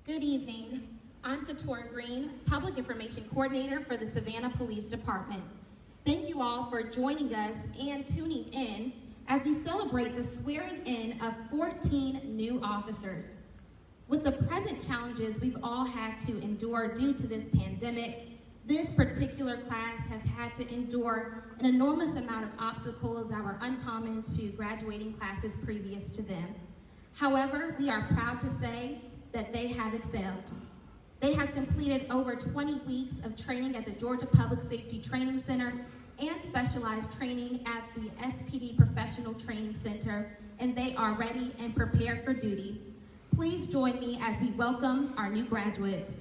Good evening. I'm Katora Green, Public Information Coordinator for the Savannah Police Department. Thank you all for joining us and tuning in as we celebrate the swearing in of 14 new officers. With the present challenges we've all had to endure due to this pandemic, this particular class has had to endure an enormous amount of obstacles that were uncommon to graduating classes previous to them. However, we are proud to say that they have excelled. They have completed over 20 weeks of training at the Georgia Public Safety Training Center and specialized training at the SPD Professional Training Center, and they are ready and prepared for duty. Please join me as we welcome our new graduates.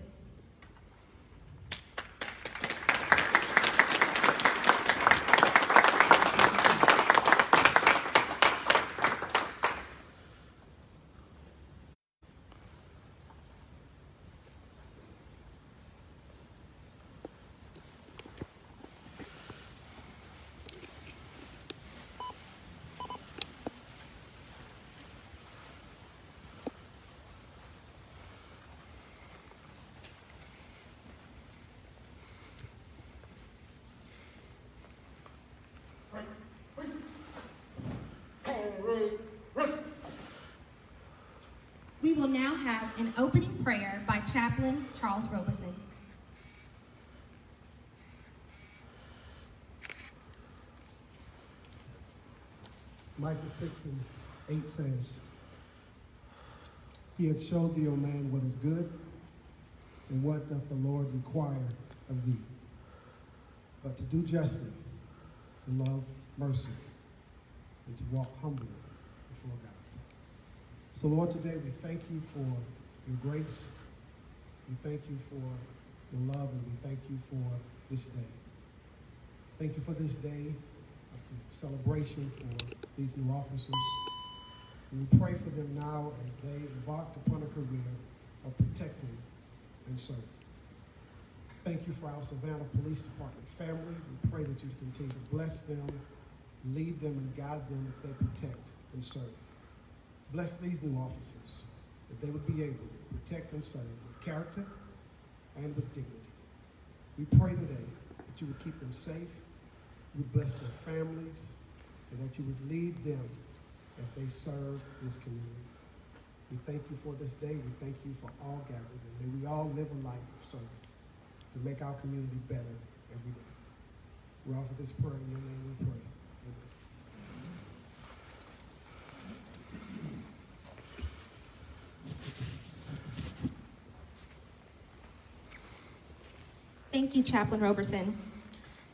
We will now have an opening prayer by Chaplain Charles Roberson. Micah 6:8 says, "He hath showed thee, O man, what is good, and what doth the Lord require of thee, but to do justly, and love mercy, and to walk humbly before God." So Lord, today we thank you for your grace, we thank you for your love, and we thank you for this day. Thank you for this day of celebration for these new officers. And we pray for them now as they embarked upon a career of protecting and serving. Thank you for our Savannah Police Department family. We pray that you continue to bless them, lead them, and guide them as they protect and serve. Bless these new officers, that they would be able to protect and serve with character and with dignity. We pray today that you would keep them safe, you would bless their families, and that you would lead them as they serve this community. We thank you for this day. We thank you for all gathered, and may we all live a life of service to make our community better every day. We offer this prayer in your name we pray. Amen. Thank you, Chaplain Roberson.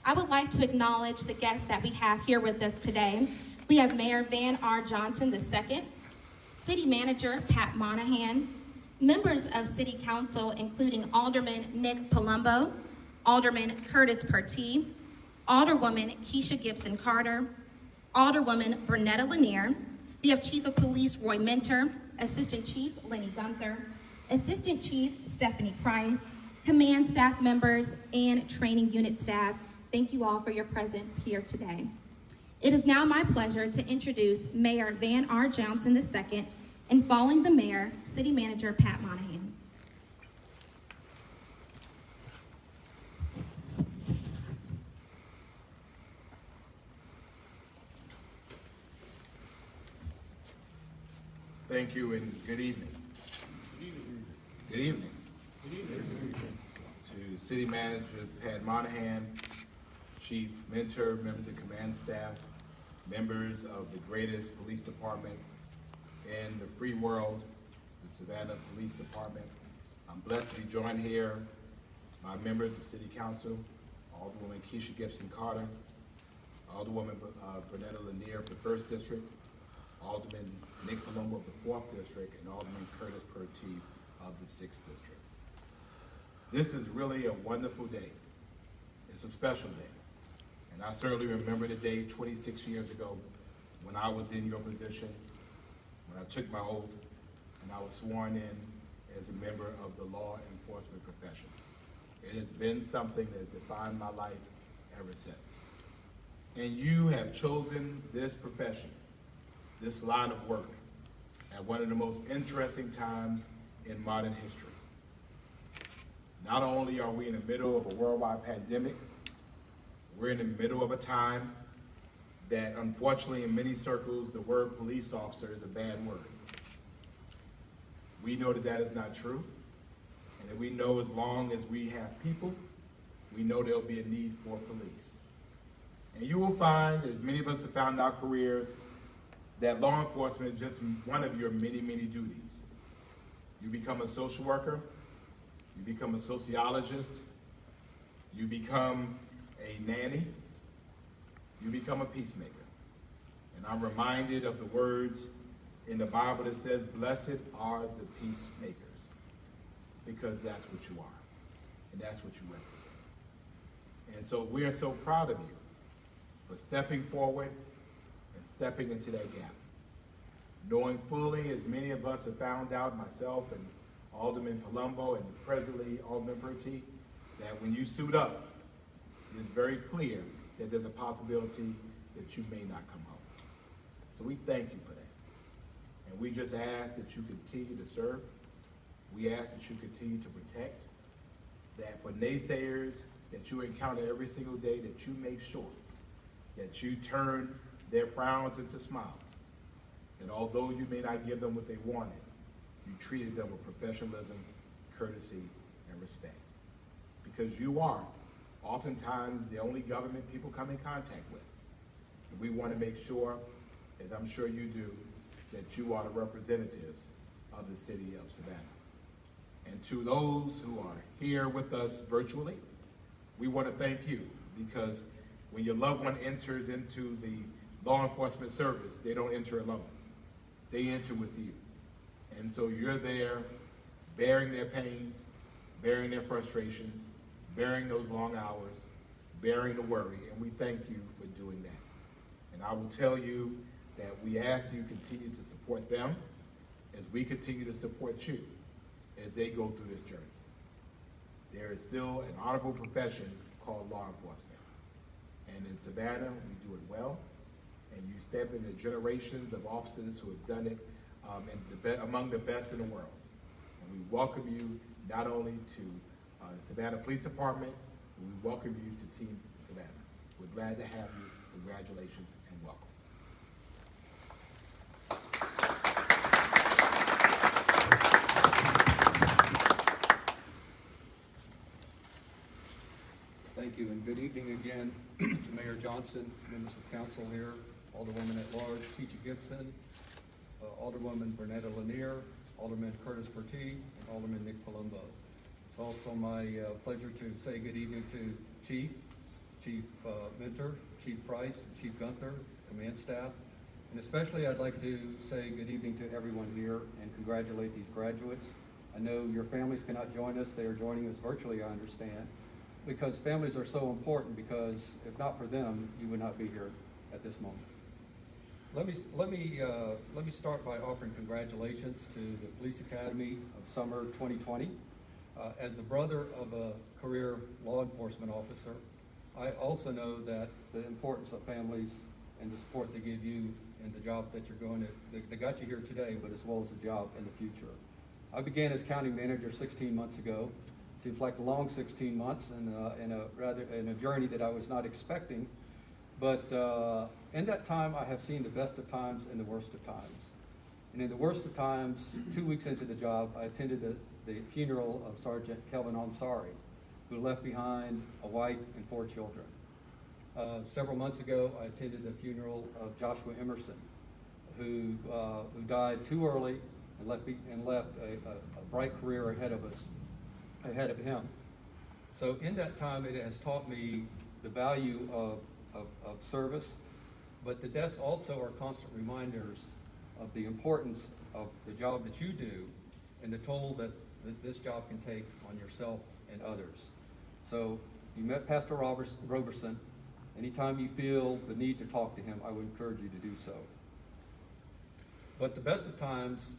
I would like to acknowledge the guests that we have here with us today. We have Mayor Van R. Johnson II, City Manager Pat Monahan, members of City Council including Alderman Nick Palumbo, Alderman Curtis Pertee, Alderwoman Keisha Gibson Carter, Alderwoman Bernetta Lanier. We have Chief of Police Roy Minter, Assistant Chief Lenny Gunther, Assistant Chief Stephanie Price, command staff members, and training unit staff. Thank you all for your presence here today. It is now my pleasure to introduce Mayor Van R. Johnson II, and following the mayor, City Manager Pat Monahan. Thank you and good evening. Good evening. To City Manager Pat Monahan, Chief Mentor, members of command staff, members of the greatest police department in the free world, the Savannah Police Department. I'm blessed to be joined here by members of City Council, Alderwoman Keisha Gibson Carter, Alderwoman Bernetta Lanier of the 1st District, Alderman Nick Palumbo of the 4th District, and Alderman Curtis Pertee of the 6th District. This is really a wonderful day. It's a special day. And I certainly remember the day 26 years ago when I was in your position, when I took my oath, and I was sworn in as a member of the law enforcement profession. It has been something that has defined my life ever since. And you have chosen this profession, this line of work, at one of the most interesting times in modern history. Not only are we in the middle of a worldwide pandemic, we're in the middle of a time that unfortunately in many circles the word police officer is a bad word. We know that that is not true, and that we know as long as we have people, we know there'll be a need for police. And you will find, as many of us have found in our careers, that law enforcement is just one of your many, many duties. You become a social worker, you become a sociologist, you become a nanny, you become a peacemaker. And I'm reminded of the words in the Bible that says, blessed are the peacemakers, because that's what you are, and that's what you represent. And so we are so proud of you for stepping forward and stepping into that gap. Knowing fully, as many of us have found out, myself and Alderman Palumbo and presently Alderman Pertee, that when you suit up, it is very clear that there's a possibility that you may not come home. So we thank you for that. And we just ask that you continue to serve. We ask that you continue to protect. That for naysayers that you encounter every single day, that you make sure that you turn their frowns into smiles. That although you may not give them what they wanted, you treated them with professionalism, courtesy, and respect. Because you are oftentimes the only government people come in contact with. And we want to make sure, as I'm sure you do, that you are the representatives of the city of Savannah. And to those who are here with us virtually, we want to thank you, because when your loved one enters into the law enforcement service, they don't enter alone. They enter with you. And so you're there bearing their pains, bearing their frustrations, bearing those long hours, bearing the worry, and we thank you for doing that. And I will tell you that we ask you continue to support them as we continue to support you as they go through this journey. There is still an honorable profession called law enforcement. And in Savannah, we do it well. And you step into generations of officers who have done it among the best in the world. And we welcome you not only to Savannah Police Department, but we welcome you to Team Savannah. We're glad to have you. Congratulations and welcome. Thank you, and good evening again to Mayor Johnson, members of council here, Alderwoman at Large, Teacher Gibson, Alderwoman Bernetta Lanier, Alderman Curtis Pertee, and Alderman Nick Palumbo. It's also my pleasure to say good evening to Chief Minter, Chief Price, and Chief Gunther, command staff. And especially I'd like to say good evening to everyone here and congratulate these graduates. I know your families cannot join us. They are joining us virtually, I understand, because families are so important, because if not for them, you would not be here at this moment. Let me start by offering congratulations to the Police Academy of Summer 2020. As the brother of a career law enforcement officer, I also know that the importance of families and the support they give you in the job that you're going to, that got you here today, but as well as the job in the future. I began as county manager 16 months ago. Seems like a long 16 months and a journey that I was not expecting. But in that time, I have seen the best of times and the worst of times. And in the worst of times, 2 weeks into the job, I attended the funeral of Sergeant Kelvin Ansari, who left behind a wife and 4 children. Several months ago, I attended the funeral of Joshua Emerson, who died too early and left a bright career ahead of him. So in that time, it has taught me the value of service, but the deaths also are constant reminders of the importance of the job that you do and the toll that this job can take on yourself and others. So you met Pastor Roberson. Anytime you feel the need to talk to him, I would encourage you to do so. But the best of times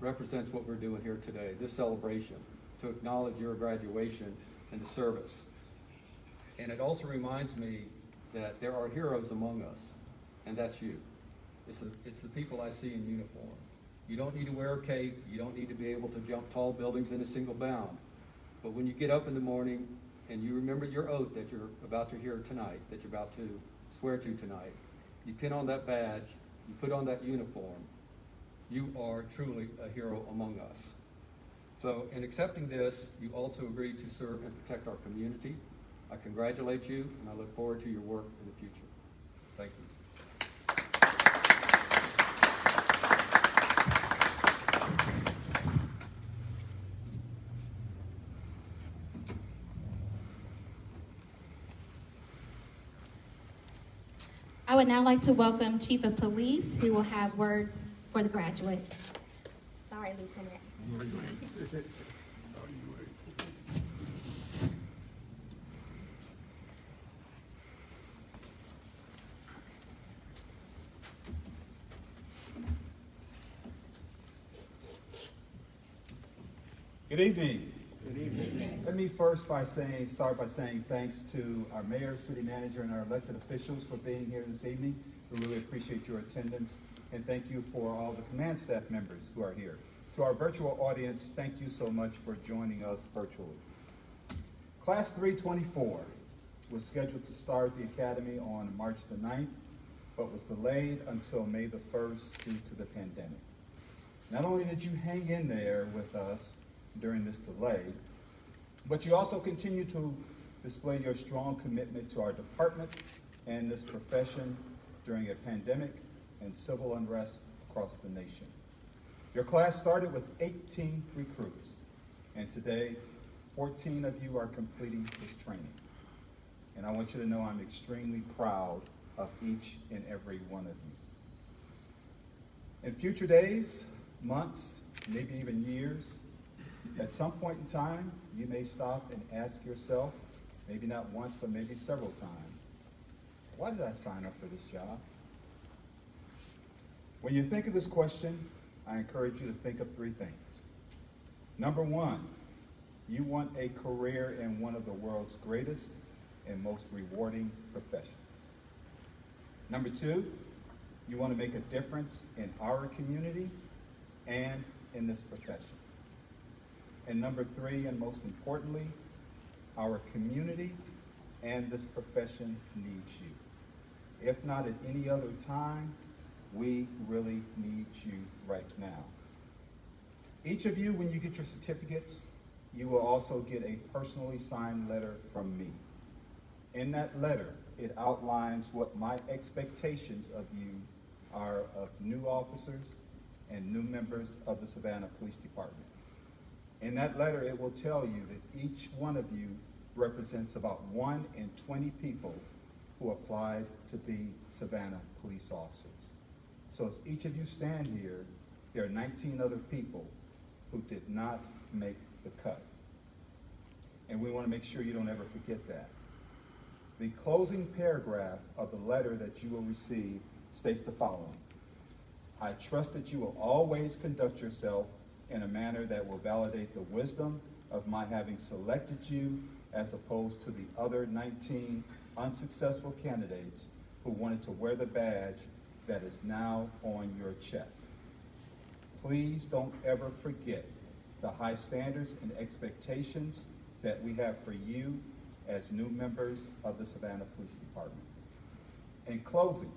represents what we're doing here today, this celebration, to acknowledge your graduation and the service. And it also reminds me that there are heroes among us, and that's you. It's the people I see in uniform. You don't need to wear a cape. You don't need to be able to jump tall buildings in a single bound. But when you get up in the morning and you remember your oath that you're about to hear tonight, that you're about to swear to tonight, you pin on that badge, you put on that uniform, you are truly a hero among us. So in accepting this, you also agree to serve and protect our community. I congratulate you, and I look forward to your work in the future. Thank you. I would now like to welcome Chief of Police, who will have words for the graduates. Sorry, Lieutenant. Good evening. Good evening. Let me start by saying thanks to our mayor, city manager, and our elected officials for being here this evening. We really appreciate your attendance, and thank you for all the command staff members who are here. To our virtual audience, thank you so much for joining us virtually. Class 324 was scheduled to start the academy on March the 9th, but was delayed until May the 1st due to the pandemic. Not only did you hang in there with us during this delay, but you also continue to display your strong commitment to our department and this profession during a pandemic and civil unrest across the nation. Your class started with 18 recruits, and today 14 of you are completing this training. And I want you to know I'm extremely proud of each and every one of you. In future days, months, maybe even years, at some point in time, you may stop and ask yourself, maybe not once, but maybe several times, why did I sign up for this job? When you think of this question, I encourage you to think of three things. Number one, you want a career in one of the world's greatest and most rewarding professions. Number two, you want to make a difference in our community and in this profession. And number three, and most importantly, our community and this profession needs you. If not at any other time, we really need you right now. Each of you, when you get your certificates, you will also get a personally signed letter from me. In that letter, it outlines what my expectations of you are of new officers and new members of the Savannah Police Department. In that letter, it will tell you that each one of you represents about 1 in 20 people who applied to be Savannah police officers. So as each of you stand here, there are 19 other people who did not make the cut. And we want to make sure you don't ever forget that. The closing paragraph of the letter that you will receive states the following: I trust that you will always conduct yourself in a manner that will validate the wisdom of my having selected you as opposed to the other 19 unsuccessful candidates who wanted to wear the badge that is now on your chest. Please don't ever forget the high standards and expectations that we have for you as new members of the Savannah Police Department. In closing,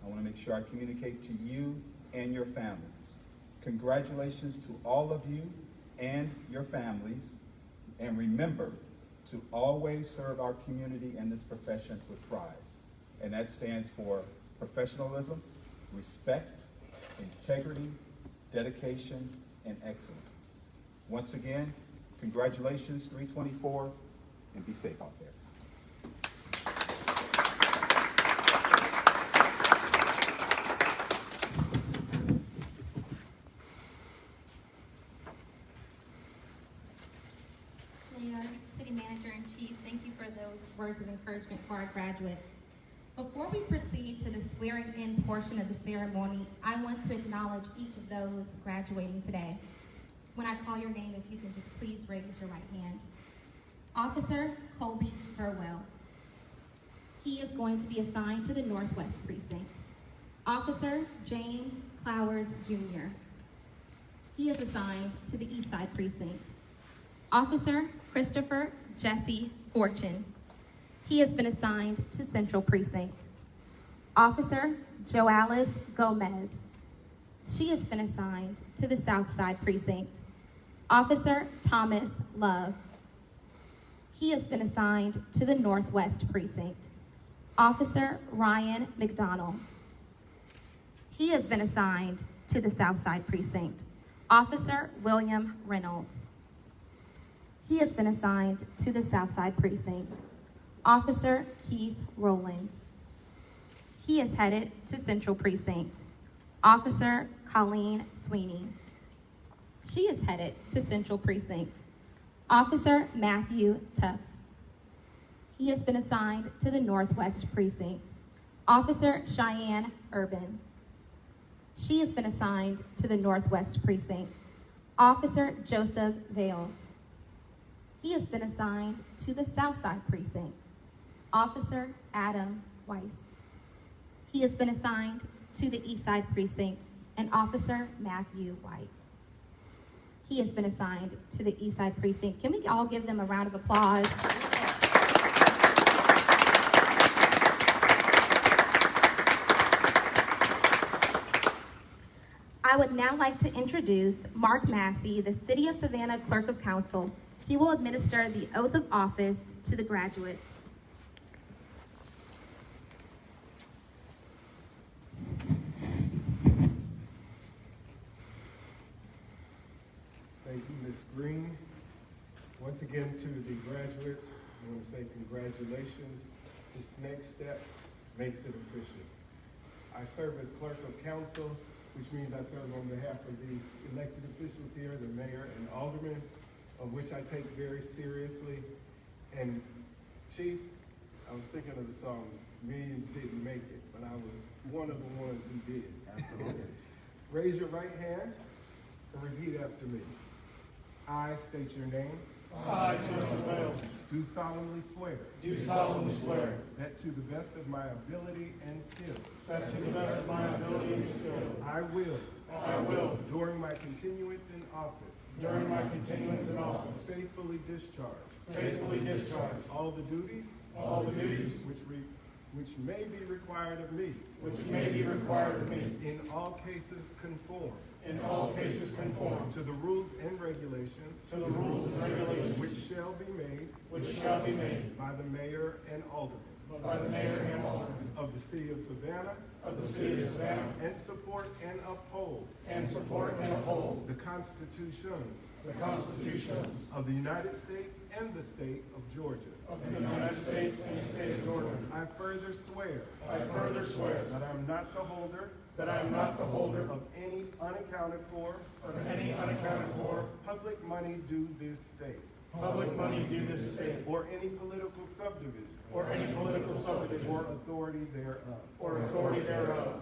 I want to make sure I communicate to you and your families. Congratulations to all of you and your families, and remember to always serve our community and this profession with pride. And that stands for professionalism, respect, integrity, dedication, and excellence. Once again, congratulations, 324, and be safe out there. Mayor, City Manager, and Chief, thank you for those words of encouragement for our graduates. Before we proceed to the swearing-in portion of the ceremony, I want to acknowledge each of those graduating today. When I call your name, if you can just please raise your right hand. Officer Colby Burwell. He is going to be assigned to the Northwest Precinct. Officer James Clowers, Jr. He is assigned to the Eastside Precinct. Officer Christopher Jesse Fortune. He has been assigned to Central Precinct. Officer Joalice Gomez. She has been assigned to the South Side Precinct. Officer Thomas Love. He has been assigned to the Northwest Precinct. Officer Ryan McDonald. He has been assigned to the South Side Precinct. Officer William Reynolds. He has been assigned to the South Side Precinct. Officer Keith Rowland. He is headed to Central Precinct. Officer Colleen Sweeney. She is headed to Central Precinct. Officer Matthew Tufts. He has been assigned to the Northwest Precinct. Officer Cheyenne Urban. She has been assigned to the Northwest Precinct. Officer Joseph Vales. He has been assigned to the Southside Precinct. Officer Adam Weiss. He has been assigned to the Eastside Precinct. And Officer Matthew White. He has been assigned to the Eastside Precinct. Can we all give them a round of applause? I would now like to introduce Mark Massey, the City of Savannah Clerk of Council. He will administer the oath of office to the graduates. Thank you, Ms. Green. Once again, to the graduates, I want to say congratulations. This next step makes it official. I serve as clerk of council, which means I serve on behalf of the elected officials here, the mayor and aldermen, of which I take very seriously. And Chief, I was thinking of the song, Millions Didn't Make It, but I was one of the ones who did. Absolutely. Raise your right hand and repeat after me. I state your name. I, Joseph Vales, Do solemnly swear do solemnly swear that to the best of my ability and skill, that to the best of my ability and skill, I will, during my continuance in office, my continuance in office, faithfully discharge faithfully discharge all the duties which may be required of me, which may be required of me, in all cases conform in all cases conform to the rules and regulations to the rules and regulations which shall be made which shall be made by the mayor and aldermen by the mayor and aldermen of the city of Savannah, of the city of Savannah, and support and uphold and support and uphold the constitutions the constitutions of the United States and the state of Georgia. of the United States and the state of Georgia. I further swear I further swear that I am not the holder that I am not the holder of any unaccounted for of any unaccounted for public money due this state, public money due this state, or any political subdivision or any political subdivision or authority thereof. or authority thereof,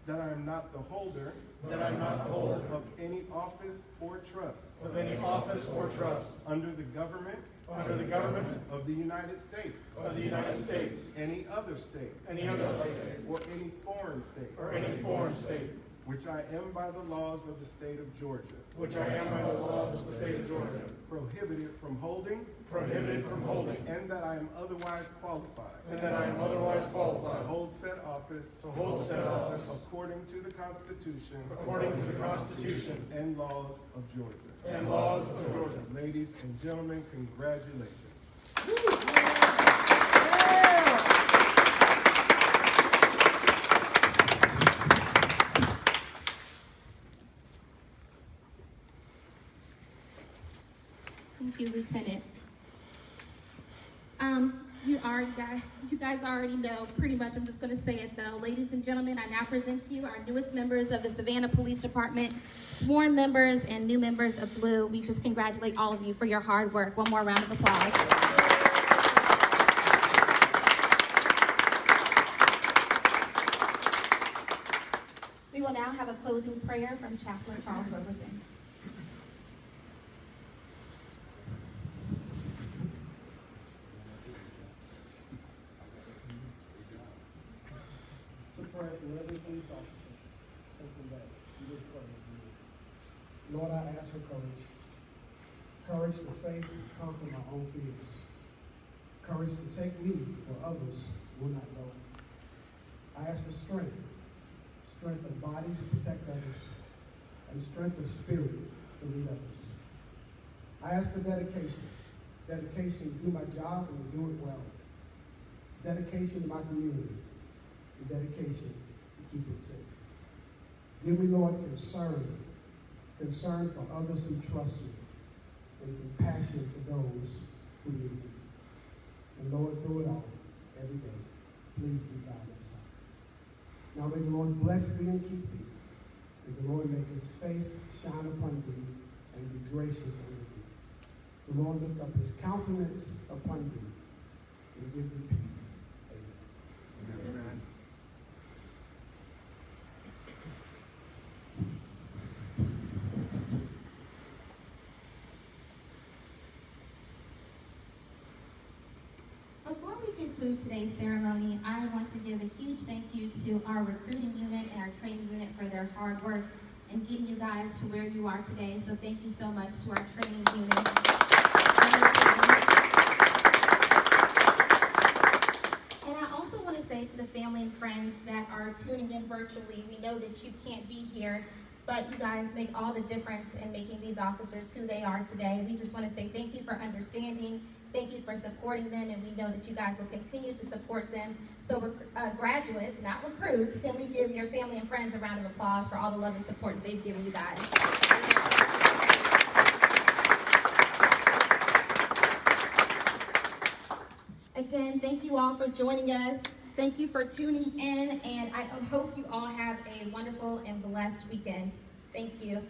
That I am not the holder that I am not the holder of any office or trust of any office or trust under the government under the government of the United States, of the United States, any other state, any other state, or any foreign state, or any foreign state, which I am by the laws of the state of Georgia, which I am by the laws of the state of Georgia, prohibited from holding, prohibited from holding, and that I am otherwise qualified and that I am otherwise to qualified hold said office to hold said office according to the Constitution according to the Constitution and laws of Georgia. and laws of Georgia. Ladies and gentlemen, congratulations. Thank you, Lieutenant. You guys already know pretty much. I'm just going to say it though. Ladies and gentlemen, I now present to you our newest members of the Savannah Police Department, sworn members and new members of Blue. We just congratulate all of you for your hard work. One more round of applause. We will now have a closing prayer from Chaplain Charles Roberson. It's a prayer for every police officer, something that you would pray. Lord, I ask for courage. courage to face and conquer my own fears, courage to take me where others will not go. I ask for strength of body to protect others, and strength of spirit to lead others. I ask for dedication to do my job and to do it well, dedication to my community, and dedication to keep it safe. Give me, Lord, concern for others who trust me, and compassion for those who need me. And Lord, through it all, every day, please be by my side. Now may the Lord bless thee and keep thee. May the Lord make his face shine upon thee and be gracious unto thee. The Lord lift up his countenance upon thee and give thee peace. Amen. Amen. Before we conclude today's ceremony, I want to give a huge thank you to our recruiting unit and our training unit for their hard work in getting you guys to where you are today. So thank you so much to our training unit. And I also want to say to the family and friends that are tuning in virtually, we know that you can't be here, but you guys make all the difference in making these officers who they are today. We just want to say thank you for understanding. Thank you for supporting them, and we know that you guys will continue to support them. So graduates, not recruits, can we give your family and friends a round of applause for all the love and support that they've given you guys? Again, thank you all for joining us. Thank you for tuning in, and I hope you all have a wonderful and blessed weekend. Thank you.